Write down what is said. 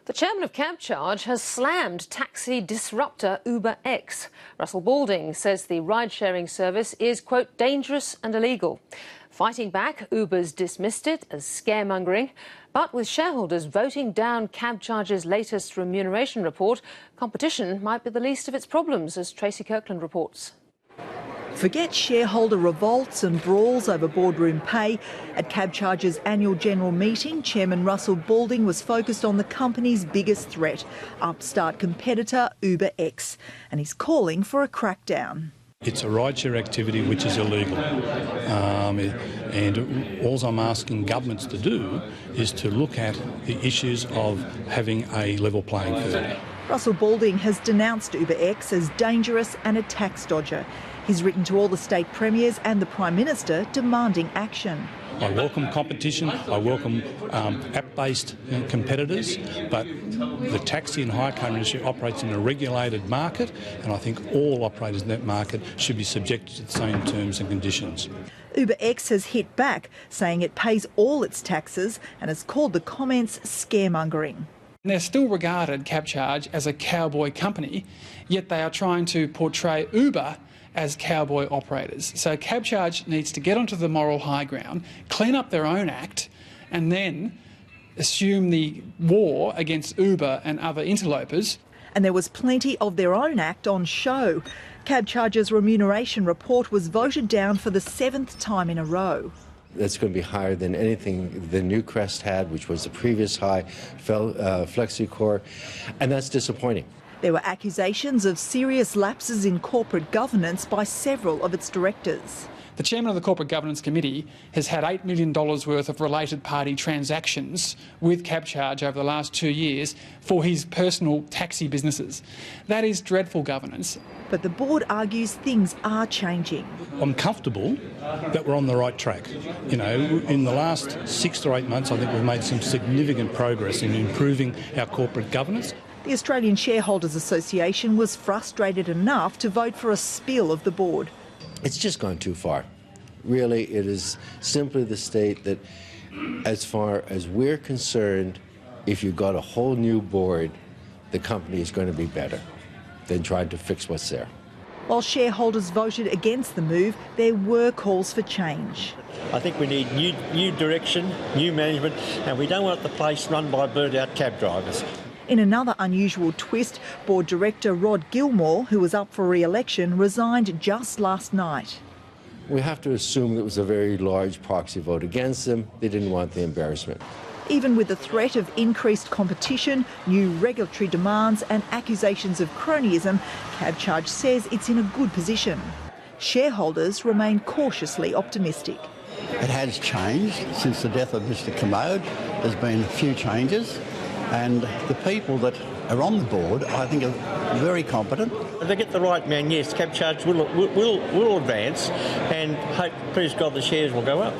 The chairman of Cabcharge has slammed taxi disruptor UberX. Russell Balding says the ride-sharing service is, quote, dangerous and illegal. Fighting back, Uber's dismissed it as scaremongering. But with shareholders voting down Cabcharge's latest remuneration report, competition might be the least of its problems, as Tracy Kirkland reports. Forget shareholder revolts and brawls over boardroom pay. At Cabcharge's annual general meeting, Chairman Russell Balding was focused on the company's biggest threat, upstart competitor UberX, and he's calling for a crackdown. It's a rideshare activity which is illegal, and all I'm asking governments to do is to look at the issues of having a level playing field. Russell Balding has denounced UberX as dangerous and a tax dodger. He's written to all the state premiers and the Prime Minister demanding action. I welcome competition, I welcome app-based competitors, but the taxi and hire car industry operates in a regulated market, and I think all operators in that market should be subjected to the same terms and conditions. UberX has hit back, saying it pays all its taxes and has called the comments scaremongering. They're still regarded, Cabcharge, as a cowboy company, yet they are trying to portray Uber as cowboy operators. So Cabcharge needs to get onto the moral high ground, clean up their own act, and then assume the war against Uber and other interlopers. And there was plenty of their own act on show. Cabcharge's remuneration report was voted down for the 7th time in a row. That's going to be higher than anything the Newcrest had, which was the previous high, FlexiCore, and that's disappointing. There were accusations of serious lapses in corporate governance by several of its directors. The chairman of the Corporate Governance Committee has had $8 million worth of related party transactions with Cabcharge over the last 2 years for his personal taxi businesses. That is dreadful governance. But the board argues things are changing. I'm comfortable that we're on the right track. You know, in the last 6 to 8 months, I think we've made some significant progress in improving our corporate governance. The Australian Shareholders Association was frustrated enough to vote for a spill of the board. It's just gone too far. Really, it is simply the state that, as far as we're concerned, if you've got a whole new board, the company is going to be better than trying to fix what's there. While shareholders voted against the move, there were calls for change. I think we need new direction, new management, and we don't want the place run by burnt-out cab drivers. In another unusual twist, board director Rod Gilmore, who was up for re-election, resigned just last night. We have to assume that it was a very large proxy vote against them. They didn't want the embarrassment. Even with the threat of increased competition, new regulatory demands and accusations of cronyism, Cabcharge says it's in a good position. Shareholders remain cautiously optimistic. It has changed since the death of Mr Commode. There's been a few changes, and the people that are on the board, I think, are very competent. If they get the right man, yes, Cabcharge will advance, and hope, please God, the shares will go up.